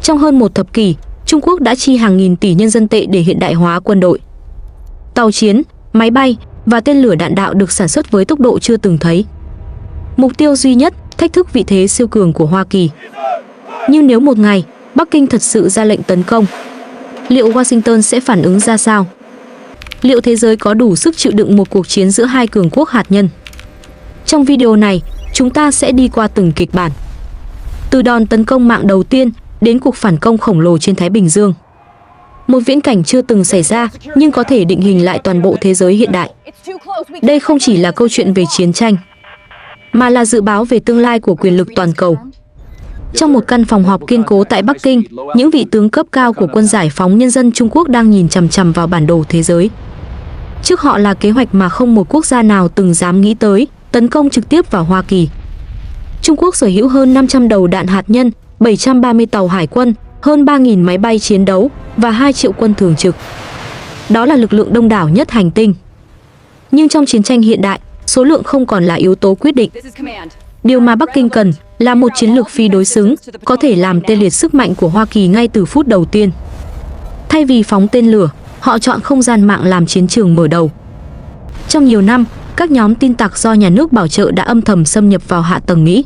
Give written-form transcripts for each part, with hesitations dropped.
Trong hơn một thập kỷ, Trung Quốc đã chi hàng nghìn tỷ nhân dân tệ để hiện đại hóa quân đội. Tàu chiến, máy bay và tên lửa đạn đạo được sản xuất với tốc độ chưa từng thấy. Mục tiêu duy nhất, thách thức vị thế siêu cường của Hoa Kỳ. Nhưng nếu một ngày, Bắc Kinh thật sự ra lệnh tấn công, liệu Washington sẽ phản ứng ra sao? Liệu thế giới có đủ sức chịu đựng một cuộc chiến giữa hai cường quốc hạt nhân? Trong video này, chúng ta sẽ đi qua từng kịch bản. Từ đòn tấn công mạng đầu tiên đến cuộc phản công khổng lồ trên Thái Bình Dương. Một viễn cảnh chưa từng xảy ra nhưng có thể định hình lại toàn bộ thế giới hiện đại. Đây không chỉ là câu chuyện về chiến tranh, mà là dự báo về tương lai của quyền lực toàn cầu. Trong một căn phòng họp kiên cố tại Bắc Kinh, những vị tướng cấp cao của Quân Giải phóng Nhân dân Trung Quốc đang nhìn chằm chằm vào bản đồ thế giới. Trước họ là kế hoạch mà không một quốc gia nào từng dám nghĩ tới, tấn công trực tiếp vào Hoa Kỳ. Trung Quốc sở hữu hơn 500 đầu đạn hạt nhân, 730 tàu hải quân, hơn 3.000 máy bay chiến đấu và 2 triệu quân thường trực. Đó là lực lượng đông đảo nhất hành tinh. Nhưng trong chiến tranh hiện đại, số lượng không còn là yếu tố quyết định. Điều mà Bắc Kinh cần là một chiến lược phi đối xứng, có thể làm tê liệt sức mạnh của Hoa Kỳ ngay từ phút đầu tiên. Thay vì phóng tên lửa, họ chọn không gian mạng làm chiến trường mở đầu. Trong nhiều năm, các nhóm tin tặc do nhà nước bảo trợ đã âm thầm xâm nhập vào hạ tầng Mỹ.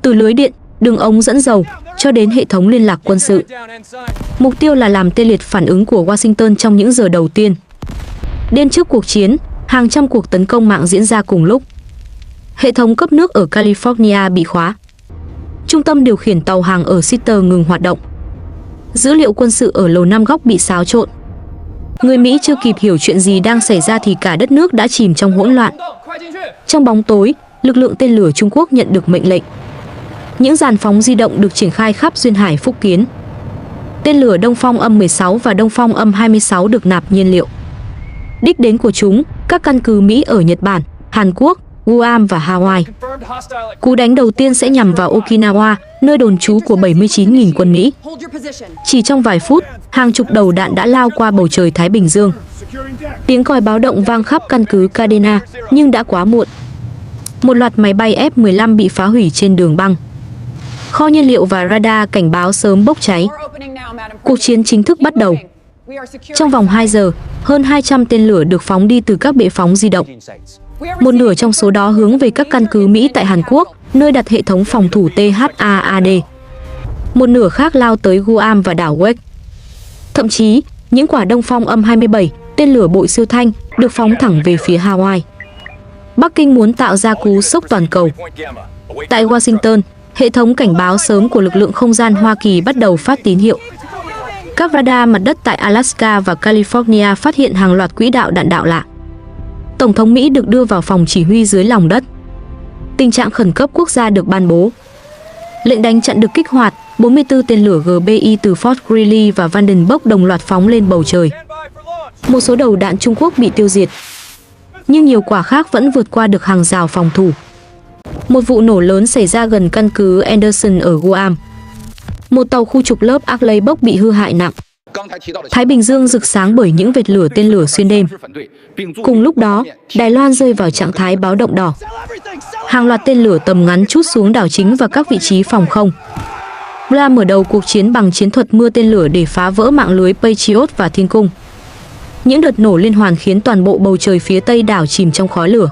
Từ lưới điện, đường ống dẫn dầu cho đến hệ thống liên lạc quân sự. Mục tiêu là làm tê liệt phản ứng của Washington trong những giờ đầu tiên. Đêm trước cuộc chiến, hàng trăm cuộc tấn công mạng diễn ra cùng lúc. Hệ thống cấp nước ở California bị khóa. Trung tâm điều khiển tàu hàng ở Seattle ngừng hoạt động. Dữ liệu quân sự ở Lầu Năm Góc bị xáo trộn. Người Mỹ chưa kịp hiểu chuyện gì đang xảy ra thì cả đất nước đã chìm trong hỗn loạn. Trong bóng tối, lực lượng tên lửa Trung Quốc nhận được mệnh lệnh. Những dàn phóng di động được triển khai khắp duyên hải Phúc Kiến. Tên lửa Đông Phong âm 16 và Đông Phong âm 26 được nạp nhiên liệu. Đích đến của chúng, các căn cứ Mỹ ở Nhật Bản, Hàn Quốc, Guam và Hawaii. Cú đánh đầu tiên sẽ nhằm vào Okinawa, nơi đồn trú của 79.000 quân Mỹ. Chỉ trong vài phút, hàng chục đầu đạn đã lao qua bầu trời Thái Bình Dương. Tiếng còi báo động vang khắp căn cứ Kadena, nhưng đã quá muộn. Một loạt máy bay F-15 bị phá hủy trên đường băng. Kho nhiên liệu và radar cảnh báo sớm bốc cháy. Cuộc chiến chính thức bắt đầu. Trong vòng 2 giờ, hơn 200 tên lửa được phóng đi từ các bệ phóng di động. Một nửa trong số đó hướng về các căn cứ Mỹ tại Hàn Quốc, nơi đặt hệ thống phòng thủ THAAD. Một nửa khác lao tới Guam và đảo Wake. Thậm chí, những quả Đông Phong âm 27, tên lửa bội siêu thanh, được phóng thẳng về phía Hawaii. Bắc Kinh muốn tạo ra cú sốc toàn cầu. Tại Washington, hệ thống cảnh báo sớm của lực lượng không gian Hoa Kỳ bắt đầu phát tín hiệu. Các radar mặt đất tại Alaska và California phát hiện hàng loạt quỹ đạo đạn đạo lạ. Tổng thống Mỹ được đưa vào phòng chỉ huy dưới lòng đất. Tình trạng khẩn cấp quốc gia được ban bố. Lệnh đánh chặn được kích hoạt, 44 tên lửa GBI từ Fort Greely và Vandenberg đồng loạt phóng lên bầu trời. Một số đầu đạn Trung Quốc bị tiêu diệt, nhưng nhiều quả khác vẫn vượt qua được hàng rào phòng thủ. Một vụ nổ lớn xảy ra gần căn cứ Anderson ở Guam. Một tàu khu trục lớp Arleigh Burke bị hư hại nặng. Thái Bình Dương rực sáng bởi những vệt lửa tên lửa xuyên đêm. Cùng lúc đó, Đài Loan rơi vào trạng thái báo động đỏ. Hàng loạt tên lửa tầm ngắn trút xuống đảo chính và các vị trí phòng không. Bra mở đầu cuộc chiến bằng chiến thuật mưa tên lửa để phá vỡ mạng lưới Patriot và Thiên Cung. Những đợt nổ liên hoàn khiến toàn bộ bầu trời phía tây đảo chìm trong khói lửa.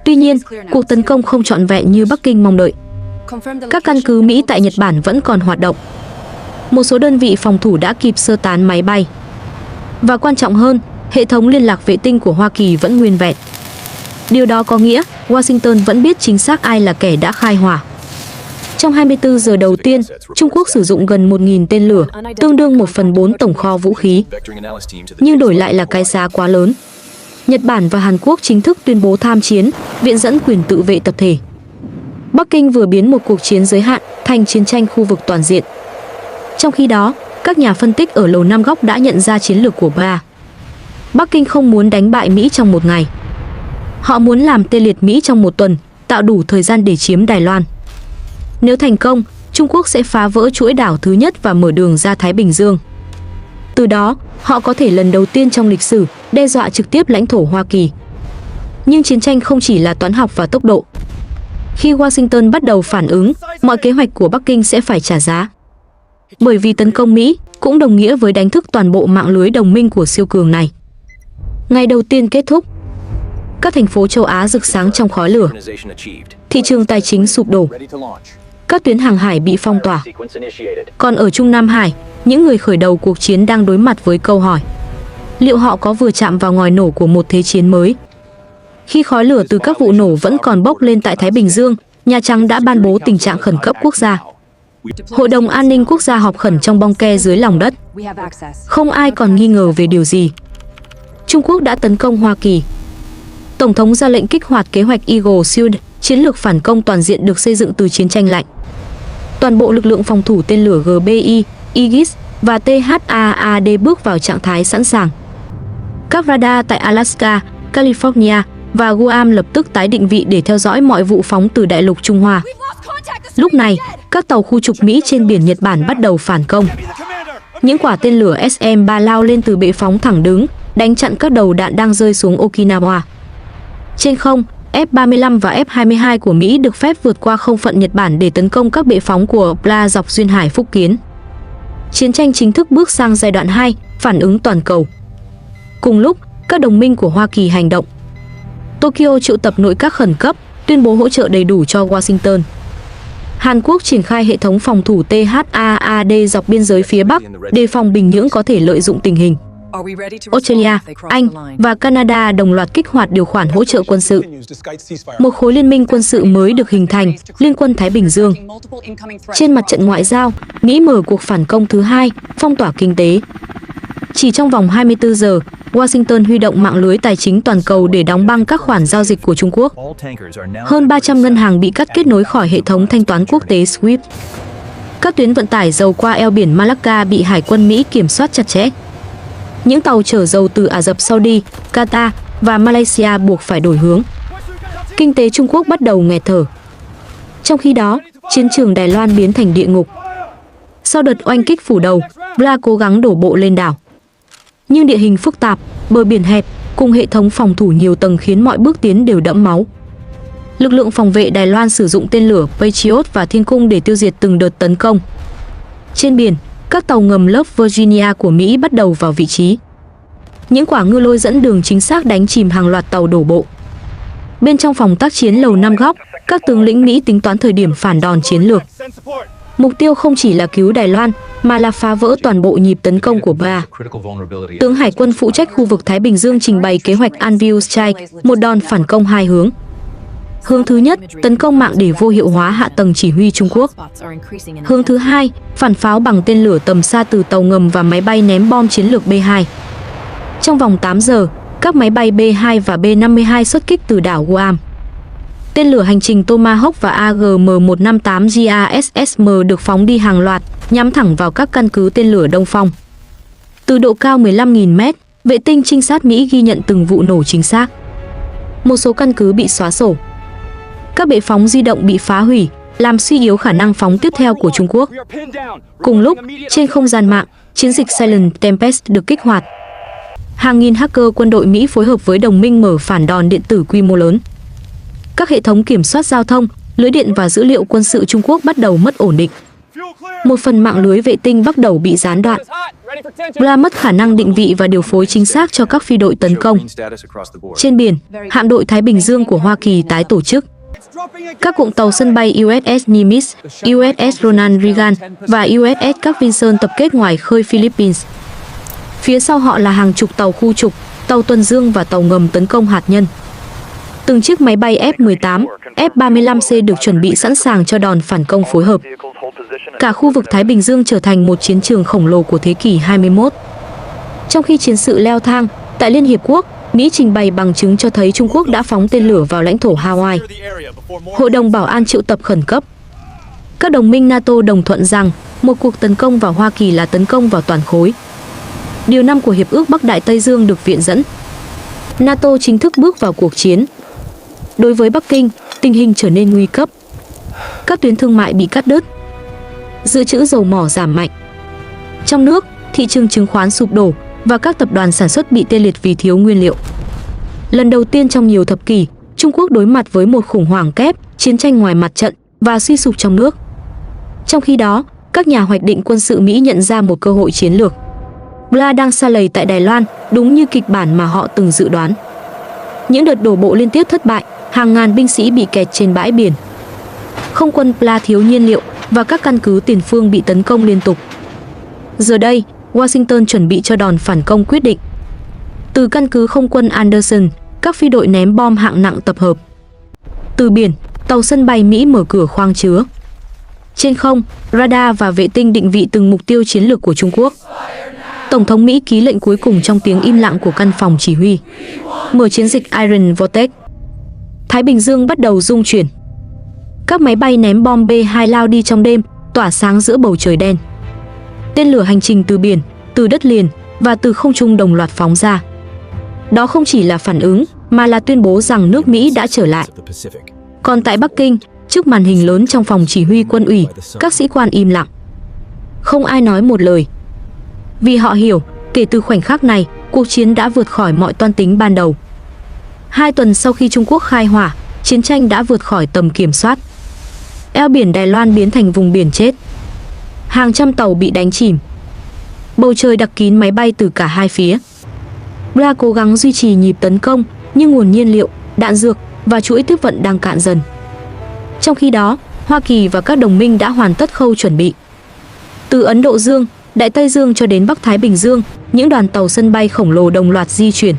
Tuy nhiên, cuộc tấn công không trọn vẹn như Bắc Kinh mong đợi. Các căn cứ Mỹ tại Nhật Bản vẫn còn hoạt động. Một số đơn vị phòng thủ đã kịp sơ tán máy bay. Và quan trọng hơn, hệ thống liên lạc vệ tinh của Hoa Kỳ vẫn nguyên vẹn. Điều đó có nghĩa Washington vẫn biết chính xác ai là kẻ đã khai hỏa. Trong 24 giờ đầu tiên, Trung Quốc sử dụng gần 1.000 tên lửa, tương đương 1/4 tổng kho vũ khí. Nhưng đổi lại là cái giá quá lớn. Nhật Bản và Hàn Quốc chính thức tuyên bố tham chiến, viện dẫn quyền tự vệ tập thể. Bắc Kinh vừa biến một cuộc chiến giới hạn thành chiến tranh khu vực toàn diện. Trong khi đó, các nhà phân tích ở Lầu Năm Góc đã nhận ra chiến lược của Ba. Bắc Kinh không muốn đánh bại Mỹ trong một ngày. Họ muốn làm tê liệt Mỹ trong một tuần, tạo đủ thời gian để chiếm Đài Loan. Nếu thành công, Trung Quốc sẽ phá vỡ chuỗi đảo thứ nhất và mở đường ra Thái Bình Dương. Từ đó, họ có thể lần đầu tiên trong lịch sử đe dọa trực tiếp lãnh thổ Hoa Kỳ. Nhưng chiến tranh không chỉ là toán học và tốc độ. Khi Washington bắt đầu phản ứng, mọi kế hoạch của Bắc Kinh sẽ phải trả giá. bởi vì tấn công Mỹ cũng đồng nghĩa với đánh thức toàn bộ mạng lưới đồng minh của siêu cường này. Ngày đầu tiên kết thúc, các thành phố châu Á rực sáng trong khói lửa, thị trường tài chính sụp đổ, các tuyến hàng hải bị phong tỏa. Còn ở Trung Nam Hải, những người khởi đầu cuộc chiến đang đối mặt với câu hỏi: liệu họ có vừa chạm vào ngòi nổ của một thế chiến mới? Khi khói lửa từ các vụ nổ vẫn còn bốc lên tại Thái Bình Dương, Nhà Trắng đã ban bố tình trạng khẩn cấp quốc gia. Hội đồng An ninh Quốc gia họp khẩn trong bong ke dưới lòng đất. Không ai còn nghi ngờ về điều gì. Trung Quốc đã tấn công Hoa Kỳ. Tổng thống ra lệnh kích hoạt kế hoạch Eagle Shield, chiến lược phản công toàn diện được xây dựng từ chiến tranh lạnh. Toàn bộ lực lượng phòng thủ tên lửa GBI, Aegis và THAAD bước vào trạng thái sẵn sàng. Các radar tại Alaska, California và Guam lập tức tái định vị để theo dõi mọi vụ phóng từ đại lục Trung Hoa. Lúc này, các tàu khu trục Mỹ trên biển Nhật Bản bắt đầu phản công. Những quả tên lửa SM-3 lao lên từ bệ phóng thẳng đứng, đánh chặn các đầu đạn đang rơi xuống Okinawa. Trên không, F-35 và F-22 của Mỹ được phép vượt qua không phận Nhật Bản để tấn công các bệ phóng của PLA dọc duyên hải Phúc Kiến. Chiến tranh chính thức bước sang giai đoạn 2, phản ứng toàn cầu. Cùng lúc, các đồng minh của Hoa Kỳ hành động. Tokyo triệu tập nội các khẩn cấp, tuyên bố hỗ trợ đầy đủ cho Washington. Hàn Quốc triển khai hệ thống phòng thủ THAAD dọc biên giới phía Bắc, đề phòng Bình Nhưỡng có thể lợi dụng tình hình. Australia, Anh và Canada đồng loạt kích hoạt điều khoản hỗ trợ quân sự. Một khối liên minh quân sự mới được hình thành, Liên quân Thái Bình Dương. Trên mặt trận ngoại giao, Mỹ mở cuộc phản công thứ hai, phong tỏa kinh tế. Chỉ trong vòng 24 giờ, Washington huy động mạng lưới tài chính toàn cầu để đóng băng các khoản giao dịch của Trung Quốc. Hơn 300 ngân hàng bị cắt kết nối khỏi hệ thống thanh toán quốc tế SWIFT. Các tuyến vận tải dầu qua eo biển Malacca bị Hải quân Mỹ kiểm soát chặt chẽ. Những tàu chở dầu từ Ả Rập Saudi, Qatar và Malaysia buộc phải đổi hướng. Kinh tế Trung Quốc bắt đầu nghẹt thở. Trong khi đó, chiến trường Đài Loan biến thành địa ngục. Sau đợt oanh kích phủ đầu, Bla cố gắng đổ bộ lên đảo. Nhưng địa hình phức tạp, bờ biển hẹp, cùng hệ thống phòng thủ nhiều tầng khiến mọi bước tiến đều đẫm máu. Lực lượng phòng vệ Đài Loan sử dụng tên lửa Patriot và Thiên cung để tiêu diệt từng đợt tấn công. Trên biển, các tàu ngầm lớp Virginia của Mỹ bắt đầu vào vị trí. Những quả ngư lôi dẫn đường chính xác đánh chìm hàng loạt tàu đổ bộ. Bên trong phòng tác chiến lầu 5 góc, các tướng lĩnh Mỹ tính toán thời điểm phản đòn chiến lược. Mục tiêu không chỉ là cứu Đài Loan, mà là phá vỡ toàn bộ nhịp tấn công của BA. Tướng Hải quân phụ trách khu vực Thái Bình Dương trình bày kế hoạch Anvil Strike, một đòn phản công hai hướng. Hướng thứ nhất, tấn công mạng để vô hiệu hóa hạ tầng chỉ huy Trung Quốc. Hướng thứ hai, phản pháo bằng tên lửa tầm xa từ tàu ngầm và máy bay ném bom chiến lược B-2. Trong vòng 8 giờ, các máy bay B-2 và B-52 xuất kích từ đảo Guam. Tên lửa hành trình Tomahawk và AGM-158 JASSM được phóng đi hàng loạt, nhắm thẳng vào các căn cứ tên lửa Đông Phong. Từ độ cao 15.000 m, vệ tinh trinh sát Mỹ ghi nhận từng vụ nổ chính xác. Một số căn cứ bị xóa sổ. Các bệ phóng di động bị phá hủy, làm suy yếu khả năng phóng tiếp theo của Trung Quốc. Cùng lúc, trên không gian mạng, chiến dịch Silent Tempest được kích hoạt. Hàng nghìn hacker quân đội Mỹ phối hợp với đồng minh mở phản đòn điện tử quy mô lớn. Các hệ thống kiểm soát giao thông, lưới điện và dữ liệu quân sự Trung Quốc bắt đầu mất ổn định. Một phần mạng lưới vệ tinh bắt đầu bị gián đoạn. Bla mất khả năng định vị và điều phối chính xác cho các phi đội tấn công. Trên biển, hạm đội Thái Bình Dương của Hoa Kỳ tái tổ chức. Các cụm tàu sân bay USS Nimitz, USS Ronald Reagan và USS Carl Vinson tập kết ngoài khơi Philippines. Phía sau họ là hàng chục tàu khu trục, tàu tuần dương và tàu ngầm tấn công hạt nhân. Từng chiếc máy bay F-18, F-35C được chuẩn bị sẵn sàng cho đòn phản công phối hợp. Cả khu vực Thái Bình Dương trở thành một chiến trường khổng lồ của thế kỷ 21. Trong khi chiến sự leo thang, tại Liên Hiệp Quốc, Mỹ trình bày bằng chứng cho thấy Trung Quốc đã phóng tên lửa vào lãnh thổ Hawaii. Hội đồng Bảo an triệu tập khẩn cấp. Các đồng minh NATO đồng thuận rằng một cuộc tấn công vào Hoa Kỳ là tấn công vào toàn khối. Điều 5 của Hiệp ước Bắc Đại Tây Dương được viện dẫn. NATO chính thức bước vào cuộc chiến. Đối với Bắc Kinh, tình hình trở nên nguy cấp. Các tuyến thương mại bị cắt đứt. Dự trữ dầu mỏ giảm mạnh. Trong nước, thị trường chứng khoán sụp đổ và các tập đoàn sản xuất bị tê liệt vì thiếu nguyên liệu. Lần đầu tiên trong nhiều thập kỷ, Trung Quốc đối mặt với một khủng hoảng kép, chiến tranh ngoài mặt trận và suy sụp trong nước. Trong khi đó, các các nhà hoạch định quân sự Mỹ nhận ra một cơ hội chiến lược. Bla đang sa lầy tại Đài Loan, đúng như kịch bản mà họ từng dự đoán. Những đợt đổ bộ liên tiếp thất bại, hàng ngàn binh sĩ bị kẹt trên bãi biển. Không quân Bla thiếu nhiên liệu và các căn cứ tiền phương bị tấn công liên tục. Giờ đây, Washington chuẩn bị cho đòn phản công quyết định. Từ căn cứ không quân Anderson, các phi đội ném bom hạng nặng tập hợp. Từ biển, tàu sân bay Mỹ mở cửa khoang chứa. Trên không, radar và vệ tinh định vị từng mục tiêu chiến lược của Trung Quốc. Tổng thống Mỹ ký lệnh cuối cùng trong tiếng im lặng của căn phòng chỉ huy. Mở chiến dịch Iron Vortex. Thái Bình Dương bắt đầu rung chuyển. Các máy bay ném bom B-2 lao đi trong đêm, tỏa sáng giữa bầu trời đen. Tên lửa hành trình từ biển, từ đất liền và từ không trung đồng loạt phóng ra. Đó không chỉ là phản ứng, mà là tuyên bố rằng nước Mỹ đã trở lại. Còn tại Bắc Kinh, trước màn hình lớn trong phòng chỉ huy quân ủy, các sĩ quan im lặng. Không ai nói một lời. Vì họ hiểu, kể từ khoảnh khắc này, cuộc chiến đã vượt khỏi mọi toan tính ban đầu. 2 tuần sau khi Trung Quốc khai hỏa, chiến tranh đã vượt khỏi tầm kiểm soát. Eo biển Đài Loan biến thành vùng biển chết. Hàng trăm tàu bị đánh chìm. Bầu trời đặc kín máy bay từ cả hai phía. Bla cố gắng duy trì nhịp tấn công, nhưng nguồn nhiên liệu, đạn dược và chuỗi tiếp vận đang cạn dần. Trong khi đó, Hoa Kỳ và các đồng minh đã hoàn tất khâu chuẩn bị. Từ Ấn Độ Dương, Đại Tây Dương cho đến Bắc Thái Bình Dương, những đoàn tàu sân bay khổng lồ đồng loạt di chuyển.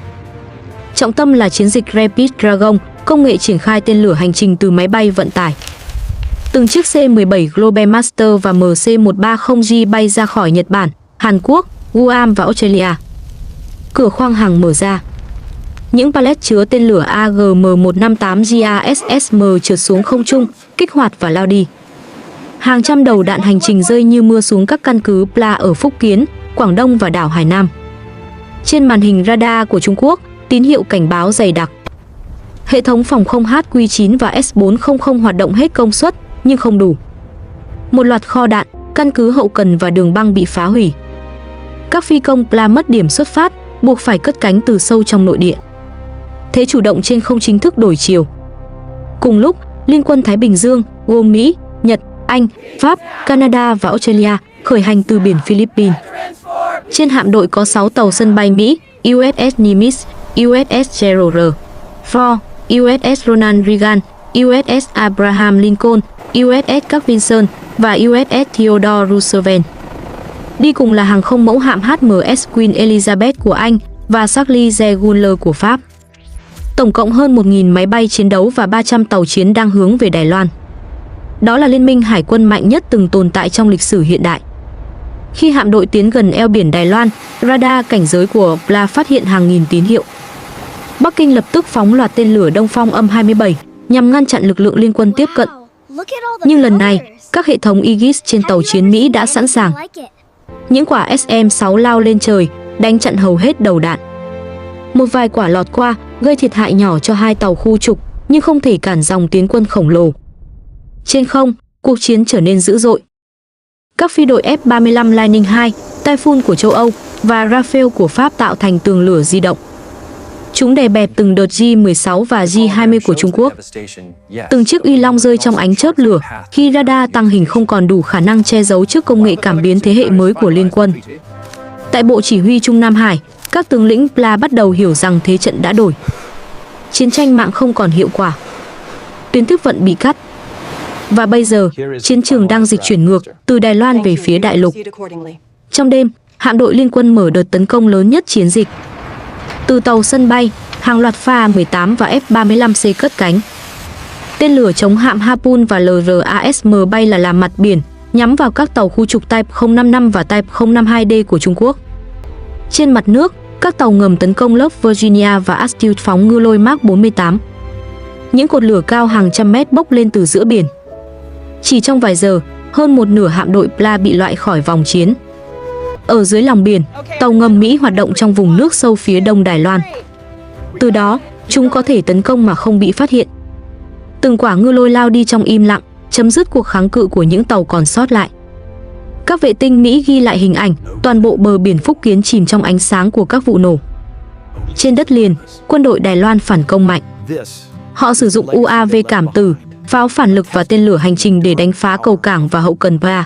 Trọng tâm là chiến dịch Rapid Dragon, công nghệ triển khai tên lửa hành trình từ máy bay vận tải. Từng chiếc C-17 Global Master và MC-130J bay ra khỏi Nhật Bản, Hàn Quốc, Guam và Australia. Cửa khoang hàng mở ra. Những pallet chứa tên lửa AGM-158GASSM trượt xuống không trung, kích hoạt và lao đi. Hàng trăm đầu đạn hành trình rơi như mưa xuống các căn cứ Pla ở Phúc Kiến, Quảng Đông và đảo Hải Nam. Trên màn hình radar của Trung Quốc, tín hiệu cảnh báo dày đặc. Hệ thống phòng không HQ-9 và S-400 hoạt động hết công suất, nhưng không đủ. Một loạt kho đạn, căn cứ hậu cần và đường băng bị phá hủy. Các phi công Pla mất điểm xuất phát, buộc phải cất cánh từ sâu trong nội địa. Thế chủ động trên không chính thức đổi chiều. Cùng lúc, Liên quân Thái Bình Dương, gồm Mỹ, Nhật, Anh, Pháp, Canada và Australia, khởi hành từ biển Philippines. Trên hạm đội có 6 tàu sân bay Mỹ, USS Nimitz, USS Gerald R. Ford, USS Ronald Reagan, USS Abraham Lincoln, USS Carl Vinson và USS Theodore Roosevelt. Đi cùng là hàng không mẫu hạm HMS Queen Elizabeth của Anh và Charles de Gaulle của Pháp. Tổng cộng hơn 1.000 máy bay chiến đấu và 300 tàu chiến đang hướng về Đài Loan. Đó là liên minh hải quân mạnh nhất từng tồn tại trong lịch sử hiện đại. Khi hạm đội tiến gần eo biển Đài Loan, radar cảnh giới của Pla phát hiện hàng nghìn tín hiệu. Bắc Kinh lập tức phóng loạt tên lửa Đông Phong âm-27 nhằm ngăn chặn lực lượng liên quân tiếp cận. Nhưng lần này, các hệ thống Aegis trên tàu chiến Mỹ đã sẵn sàng. Những quả SM-6 lao lên trời, đánh chặn hầu hết đầu đạn. Một vài quả lọt qua, gây thiệt hại nhỏ cho 2 tàu khu trục, nhưng không thể cản dòng tiến quân khổng lồ. Trên không, cuộc chiến trở nên dữ dội. Các phi đội F-35 Lightning II, Typhoon của châu Âu và Rafale của Pháp tạo thành tường lửa di động. Chúng đè bẹp từng đợt J-16 và J-20 của Trung Quốc. Từng chiếc uy long rơi trong ánh chớp lửa khi radar tăng hình không còn đủ khả năng che giấu trước công nghệ cảm biến thế hệ mới của Liên quân. Tại Bộ Chỉ huy Trung Nam Hải, các tướng lĩnh Pla bắt đầu hiểu rằng thế trận đã đổi. Chiến tranh mạng không còn hiệu quả. Tuyến tiếp vận bị cắt. Và bây giờ, chiến trường đang dịch chuyển ngược từ Đài Loan về phía đại lục. Trong đêm, hạm đội Liên quân mở đợt tấn công lớn nhất chiến dịch. Từ tàu sân bay, hàng loạt Pha-18 và F-35C cất cánh. Tên lửa chống hạm Harpoon và LRASM bay là làm mặt biển, nhắm vào các tàu khu trục Type 055 và Type 052D của Trung Quốc. Trên mặt nước, các tàu ngầm tấn công lớp Virginia và Astute phóng ngư lôi Mark 48. Những cột lửa cao hàng trăm mét bốc lên từ giữa biển. Chỉ trong vài giờ, hơn một nửa hạm đội Pla bị loại khỏi vòng chiến. Ở dưới lòng biển, tàu ngầm Mỹ hoạt động trong vùng nước sâu phía đông Đài Loan. Từ đó, chúng có thể tấn công mà không bị phát hiện. Từng quả ngư lôi lao đi trong im lặng, chấm dứt cuộc kháng cự của những tàu còn sót lại. Các vệ tinh Mỹ ghi lại hình ảnh, toàn bộ bờ biển Phúc Kiến chìm trong ánh sáng của các vụ nổ. Trên đất liền, quân đội Đài Loan phản công mạnh. Họ sử dụng UAV cảm tử, pháo phản lực và tên lửa hành trình để đánh phá cầu cảng và hậu cần Pla.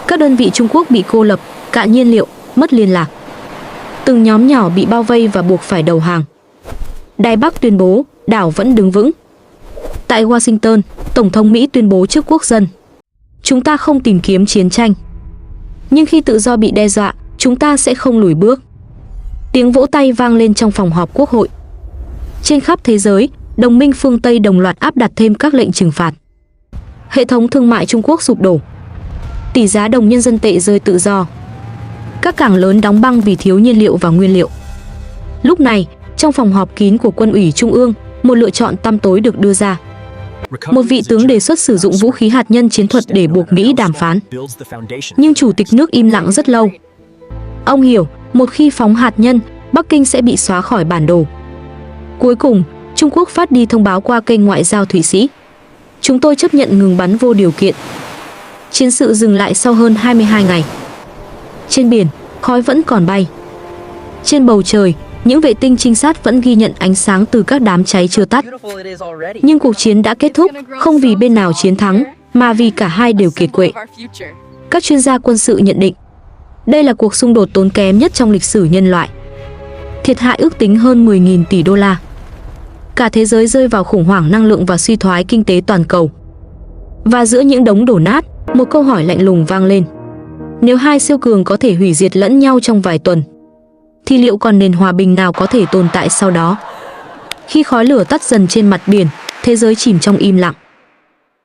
Các đơn vị Trung Quốc bị cô lập, cạn nhiên liệu, mất liên lạc. Từng nhóm nhỏ bị bao vây và buộc phải đầu hàng. Đài Bắc tuyên bố đảo vẫn đứng vững. Tại Washington, Tổng thống Mỹ tuyên bố trước quốc dân: chúng ta không tìm kiếm chiến tranh. Nhưng khi tự do bị đe dọa, chúng ta sẽ không lùi bước. Tiếng vỗ tay vang lên trong phòng họp Quốc hội. Trên khắp thế giới, đồng minh phương Tây đồng loạt áp đặt thêm các lệnh trừng phạt. Hệ thống thương mại Trung Quốc sụp đổ. Tỷ giá đồng nhân dân tệ rơi tự do. Các cảng lớn đóng băng vì thiếu nhiên liệu và nguyên liệu. Lúc này, trong phòng họp kín của Quân ủy Trung ương, một lựa chọn tăm tối được đưa ra. Một vị tướng đề xuất sử dụng vũ khí hạt nhân chiến thuật để buộc Mỹ đàm phán. Nhưng Chủ tịch nước im lặng rất lâu. Ông hiểu, một khi phóng hạt nhân, Bắc Kinh sẽ bị xóa khỏi bản đồ. Cuối cùng, Trung Quốc phát đi thông báo qua kênh ngoại giao Thụy Sĩ: chúng tôi chấp nhận ngừng bắn vô điều kiện. Chiến sự dừng lại sau hơn 22 ngày. Trên biển, khói vẫn còn bay. Trên bầu trời, những vệ tinh trinh sát vẫn ghi nhận ánh sáng từ các đám cháy chưa tắt. Nhưng cuộc chiến đã kết thúc, không vì bên nào chiến thắng, mà vì cả hai đều kiệt quệ. Các chuyên gia quân sự nhận định, đây là cuộc xung đột tốn kém nhất trong lịch sử nhân loại. Thiệt hại ước tính hơn 10.000 tỷ đô la. Cả thế giới rơi vào khủng hoảng năng lượng và suy thoái kinh tế toàn cầu. Và giữa những đống đổ nát, một câu hỏi lạnh lùng vang lên: nếu hai siêu cường có thể hủy diệt lẫn nhau trong vài tuần, thì liệu còn nền hòa bình nào có thể tồn tại sau đó? Khi khói lửa tắt dần trên mặt biển, thế giới chìm trong im lặng.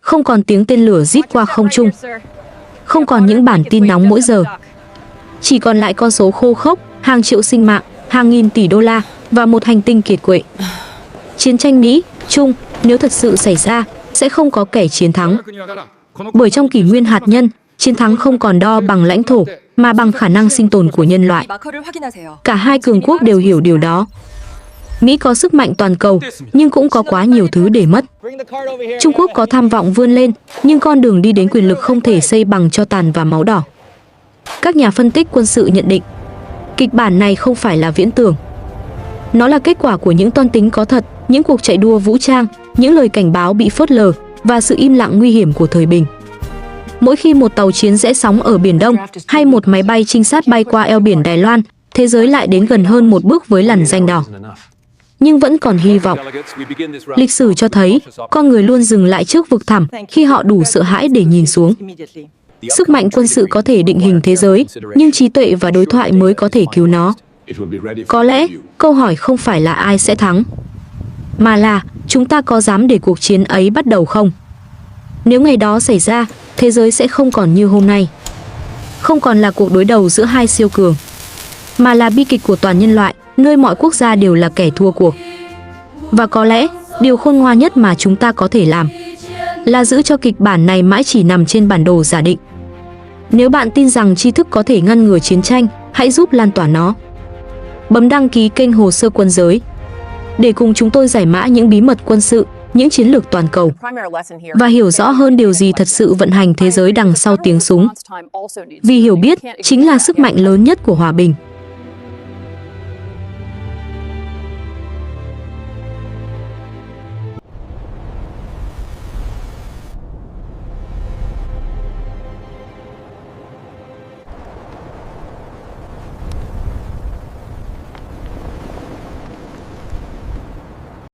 Không còn tiếng tên lửa rít qua không trung. Không còn những bản tin nóng mỗi giờ. Chỉ còn lại con số khô khốc, hàng triệu sinh mạng, hàng nghìn tỷ đô la và một hành tinh kiệt quệ. Chiến tranh Mỹ, Trung, nếu thật sự xảy ra, sẽ không có kẻ chiến thắng. Bởi trong kỷ nguyên hạt nhân, chiến thắng không còn đo bằng lãnh thổ, mà bằng khả năng sinh tồn của nhân loại. Cả hai cường quốc đều hiểu điều đó. Mỹ có sức mạnh toàn cầu, nhưng cũng có quá nhiều thứ để mất. Trung Quốc có tham vọng vươn lên, nhưng con đường đi đến quyền lực không thể xây bằng tro tàn và máu đỏ. Các nhà phân tích quân sự nhận định, kịch bản này không phải là viễn tưởng. Nó là kết quả của những toan tính có thật, những cuộc chạy đua vũ trang, những lời cảnh báo bị phớt lờ và sự im lặng nguy hiểm của thời bình. Mỗi khi một tàu chiến rẽ sóng ở Biển Đông hay một máy bay trinh sát bay qua eo biển Đài Loan, thế giới lại đến gần hơn một bước với lằn ranh đỏ. Nhưng vẫn còn hy vọng. Lịch sử cho thấy, con người luôn dừng lại trước vực thẳm khi họ đủ sợ hãi để nhìn xuống. Sức mạnh quân sự có thể định hình thế giới, nhưng trí tuệ và đối thoại mới có thể cứu nó. Có lẽ, câu hỏi không phải là ai sẽ thắng, mà là chúng ta có dám để cuộc chiến ấy bắt đầu không? Nếu ngày đó xảy ra, thế giới sẽ không còn như hôm nay. Không còn là cuộc đối đầu giữa hai siêu cường, mà là bi kịch của toàn nhân loại, nơi mọi quốc gia đều là kẻ thua cuộc. Và có lẽ, điều khôn ngoan nhất mà chúng ta có thể làm là giữ cho kịch bản này mãi chỉ nằm trên bản đồ giả định. Nếu bạn tin rằng tri thức có thể ngăn ngừa chiến tranh, hãy giúp lan tỏa nó. Bấm đăng ký kênh Hồ Sơ Quân Giới để cùng chúng tôi giải mã những bí mật quân sự, những chiến lược toàn cầu và hiểu rõ hơn điều gì thật sự vận hành thế giới đằng sau tiếng súng. Vì hiểu biết chính là sức mạnh lớn nhất của hòa bình.